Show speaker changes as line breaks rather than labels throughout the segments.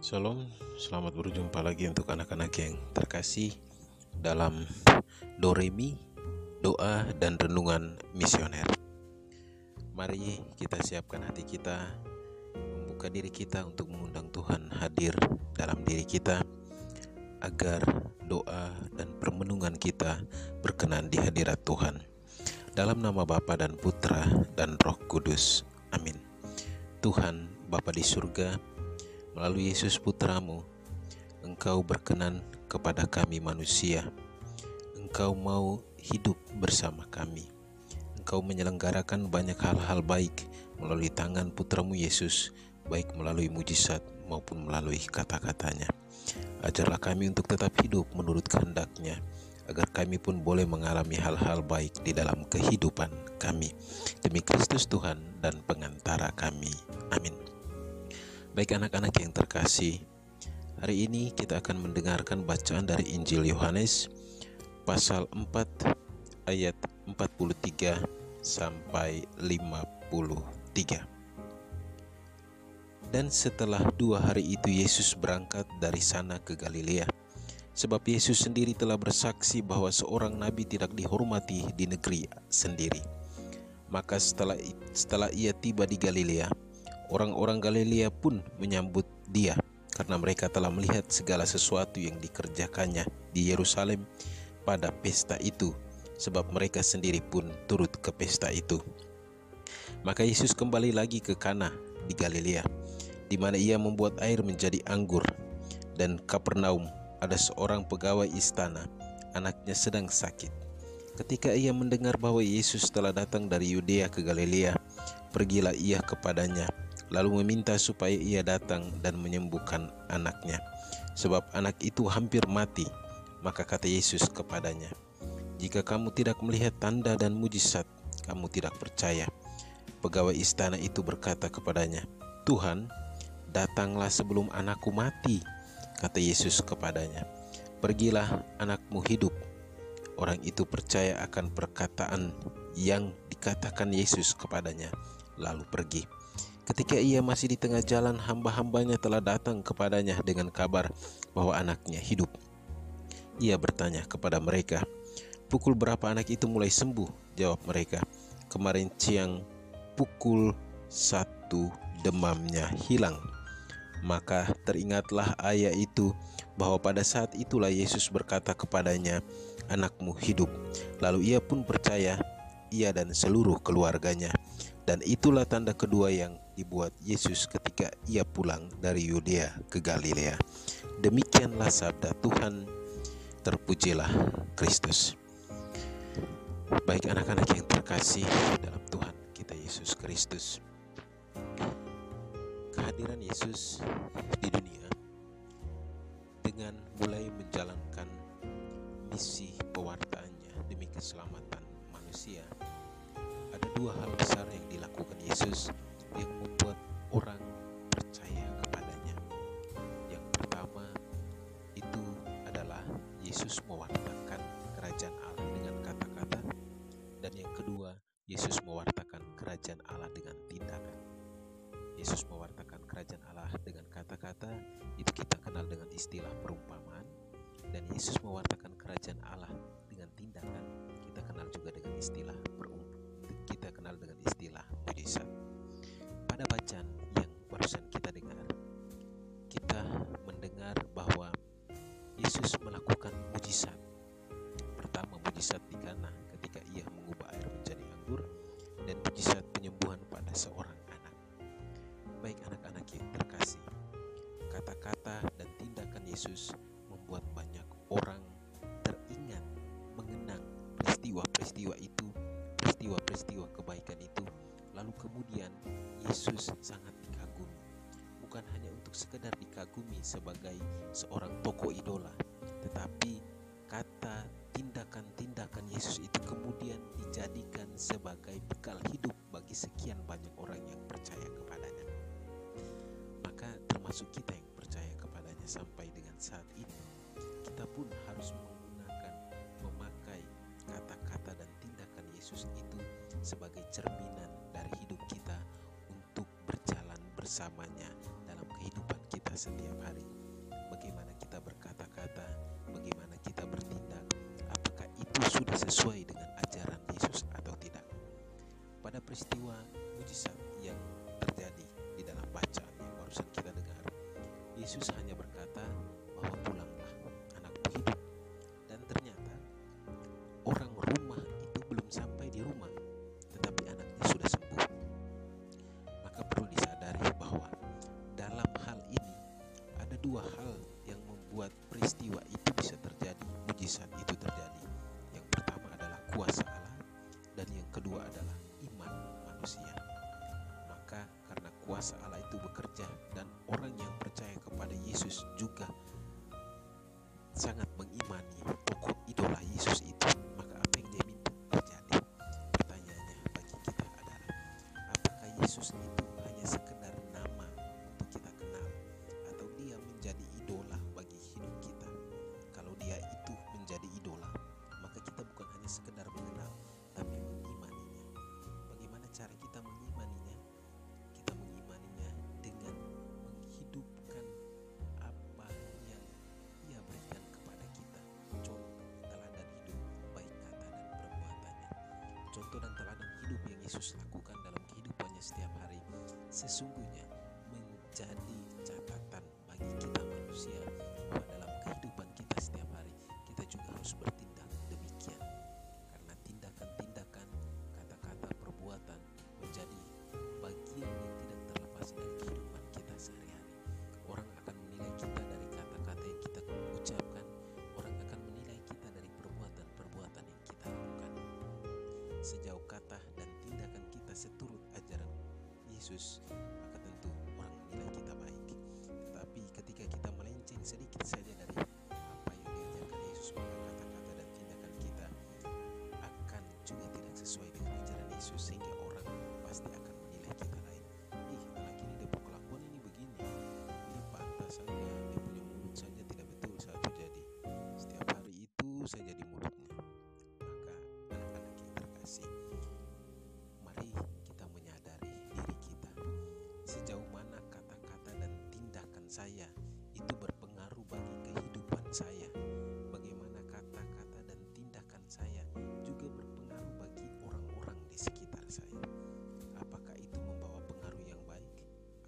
Shalom, selamat berjumpa lagi untuk anak-anak yang terkasih dalam Doremi, doa dan renungan misioner. Mari kita siapkan hati kita, membuka diri kita untuk mengundang Tuhan hadir dalam diri kita, agar doa dan permenungan kita berkenan di hadirat Tuhan. Dalam nama Bapa dan Putra dan Roh Kudus. Amin. Tuhan Bapa di surga, melalui Yesus Putramu, Engkau berkenan kepada kami manusia. Engkau mau hidup bersama kami. Engkau menyelenggarakan banyak hal-hal baik melalui tangan Putramu Yesus, baik melalui mujizat maupun melalui kata-katanya. Ajarlah kami untuk tetap hidup menurut kehendak-Nya, agar kami pun boleh mengalami hal-hal baik di dalam kehidupan kami. Demi Kristus Tuhan dan pengantara kami. Amin. Baik anak-anak yang terkasih, hari ini kita akan mendengarkan bacaan dari Injil Yohanes pasal 4 ayat 43 sampai 53. Dan setelah 2 hari itu Yesus berangkat dari sana ke Galilea, sebab Yesus sendiri telah bersaksi bahwa seorang nabi tidak dihormati di negeri sendiri. Maka setelah ia tiba di Galilea, orang-orang Galilea pun menyambut dia, karena mereka telah melihat segala sesuatu yang dikerjakannya di Yerusalem pada pesta itu, sebab mereka sendiri pun turut ke pesta itu. Maka Yesus kembali lagi ke Kana di Galilea, di mana ia membuat air menjadi anggur. Dan Kapernaum ada seorang pegawai istana, anaknya sedang sakit. Ketika ia mendengar bahwa Yesus telah datang dari Yudea ke Galilea, pergilah ia kepadanya, lalu meminta supaya ia datang dan menyembuhkan anaknya, sebab anak itu hampir mati. Maka kata Yesus kepadanya, "Jika kamu tidak melihat tanda dan mujizat, kamu tidak percaya." Pegawai istana itu berkata kepadanya, "Tuhan, datanglah sebelum anakku mati." Kata Yesus kepadanya, "Pergilah, anakmu hidup." Orang itu percaya akan perkataan yang dikatakan Yesus kepadanya, lalu pergi. Ketika ia masih di tengah jalan, hamba-hambanya telah datang kepadanya dengan kabar bahwa anaknya hidup. Ia bertanya kepada mereka, "Pukul berapa anak itu mulai sembuh?" Jawab mereka, "Kemarin siang pukul 1 demamnya hilang." Maka teringatlah ayat itu, bahwa pada saat itulah Yesus berkata kepadanya, "Anakmu hidup." Lalu ia pun percaya, ia dan seluruh keluarganya. Dan itulah tanda kedua yang dibuat Yesus ketika ia pulang dari Yudea ke Galilea. Demikianlah sabda Tuhan. Terpujilah Kristus. Baik anak-anak yang terkasih dalam Tuhan kita Yesus Kristus, kehadiran Yesus di dunia dengan mulai menjalankan misi pewartaannya demi keselamatan manusia, ada 2 hal besar yang dilakukan Yesus yang membuat orang percaya kepadanya. Yang pertama itu adalah Yesus mewartakan kerajaan Allah dengan kata-kata, dan yang kedua Yesus mewartakan kerajaan Allah dengan tindakan. Yesus mewartakan kerajaan Allah dengan kata-kata, itu kita kenal dengan istilah perumpamaan, dan Yesus mewartakan kerajaan Allah dengan tindakan, kita kenal juga dengan istilah mujizat. Pada bacaan yang barusan kita dengar, kita mendengar bahwa Yesus melakukan mujizat. Pertama, mujizat di Kana ketika ia mengubah air menjadi anggur, dan mujizat penyembuhan pada seorang anak. Baik anak-anak yang terkasih, kata-kata dan tindakan Yesus membuat banyak orang teringat, mengenang peristiwa-peristiwa itu, peristiwa-peristiwa kebaikan itu. Lalu kemudian Yesus sangat dikagumi, bukan hanya untuk sekedar dikagumi sebagai seorang tokoh idola, tetapi kata tindakan-tindakan Yesus itu kemudian dijadikan sebagai bekal hidup bagi sekian banyak orang yang percaya kepadanya. Maka termasuk kita yang percaya kepadanya sampai dengan saat ini, kita pun harus memakai kata-kata dan tindakan Yesus itu sebagai cerminan dari hidup kita untuk berjalan bersamanya dalam kehidupan kita kita setiap hari. Bagaimana kita berkata-kata, bagaimana kita bertindak, apakah itu sudah sesuai dengan ajaran Yesus atau tidak. Pada peristiwa mujizat yang terjadi di dalam bacaan yang barusan kita dengar, Yesus hanya berkata bahwa pulanglah, anakmu hidup. Dan ternyata orang rumah itu belum sampai di rumah, tetapi anaknya sudah sembuh. Maka perlu disadari bahwa dalam hal ini ada dua hal yang membuat peristiwa itu bisa terjadi, mujizat itu terjadi. Yang pertama adalah kuasa Allah, dan yang kedua adalah iman manusia. Maka karena kuasa Allah itu bekerja dan orang yang percaya kepada Yesus juga sangat mengimani pokok idola Yesus itu, maka apa yang dia minta terjadi. Pertanyaannya bagi kita adalah, apakah Yesus itu hanya sekedar nama untuk kita kenal, atau dia menjadi idola bagi hidup kita? Kalau dia itu menjadi idola, maka kita bukan hanya sekedar mengenal, tapi mengimaninya. Bagaimana cara kita mengimaninya? Kita mengimaninya dengan menghidupkan apa yang ia berikan kepada kita. Contoh teladan hidup, baik kata dan perbuatannya. Contoh dan teladan hidup yang Yesus lakukan dalam kehidupannya setiap hari sesungguhnya menjadi catatan bagi kita manusia, bahwa dalam kehidupan kita setiap hari kita juga harus bertindak demikian. Karena tindakan-tindakan, kata-kata, perbuatan menjadi bagian yang tidak terlepas dari kehidupan kita sehari-hari. Orang akan menilai kita dari kata-kata yang kita ucapkan, orang akan menilai kita dari perbuatan-perbuatan yang kita lakukan. Sejauh kata dan tindakan kita seturut ajaran Yesus, maka tentu orang menilai kita baik. Tetapi ketika kita melenceng sedikit saja dari apa yang diajarkan Yesus, maka kata-kata dan tindakan kita akan juga tidak sesuai dengan ajaran Yesus, sehingga orang pasti akan menilai kita lain. Anak ini dia kelakuan ini begini, ini patah saja, dia punya mulut saja tidak betul satu, jadi setiap hari itu saja di mulutnya. Maka anak-anak yang terkasih, mari kita menyadari diri kita, sejauh mana kata-kata dan tindakan saya itu berpengaruh bagi kehidupan saya. Bagaimana kata-kata dan tindakan saya juga berpengaruh bagi orang-orang di sekitar saya. Apakah itu membawa pengaruh yang baik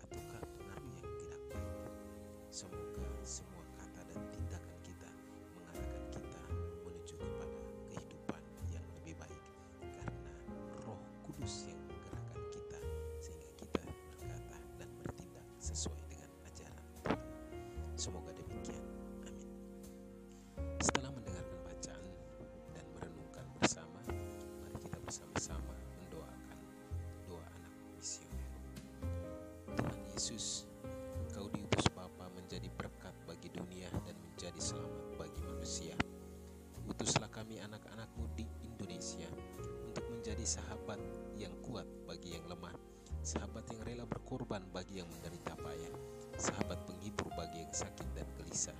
ataukah pengaruh yang tidak baik? Semoga semua kata dan tindakan kita mengarahkan kita menuju kepada kehidupan yang lebih baik, karena Roh Kudus yang menggerakkan kita sehingga kita berkata dan bertindak sesuai dengan ajaran Tuhan. Semoga demikian. Amin. Setelah mendengarkan bacaan dan merenungkan bersama, mari kita bersama-sama mendoakan doa anak misioner. Tuhan Yesus, Engkau diutus Bapa menjadi berkat bagi dunia dan menjadi selamat bagi manusia. Utuslah kami anak-anak-Mu di Indonesia untuk menjadi sahabat yang kuat bagi yang lemah, sahabat yang rela berkorban bagi yang menderita payah, sahabat penghibur bagi yang sakit dan gelisah.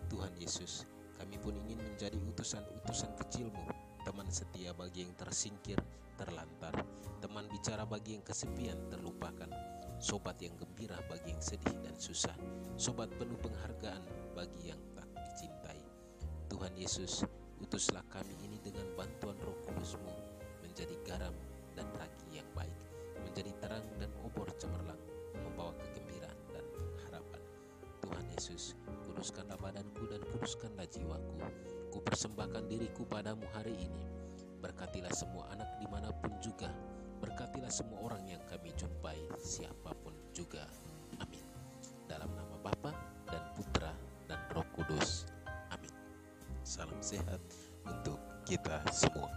Tuhan Yesus, kami pun ingin menjadi utusan-utusan kecil-Mu, teman setia bagi yang tersingkir, terlantar, teman bicara bagi yang kesepian, terlupakan, sobat yang gembira bagi yang sedih dan susah, sobat penuh penghargaan bagi yang tak dicintai. Tuhan Yesus, utuslah kami ini dengan bantuan Roh Kudus-Mu menjadi garam dan ragi yang baik, menjadi terang dan obor cemerlang, membawa kegembiraan dan harapan. Tuhan Yesus, kuduskanlah badanku dan kuduskanlah jiwaku. Ku persembahkan diriku padamu hari ini. Berkatilah semua anak dimanapun juga. Berkatilah semua orang yang kami jumpai, siapapun juga. Amin. Dalam nama Bapa dan Putra dan Roh Kudus. Amin. Salam sehat untuk kita semua.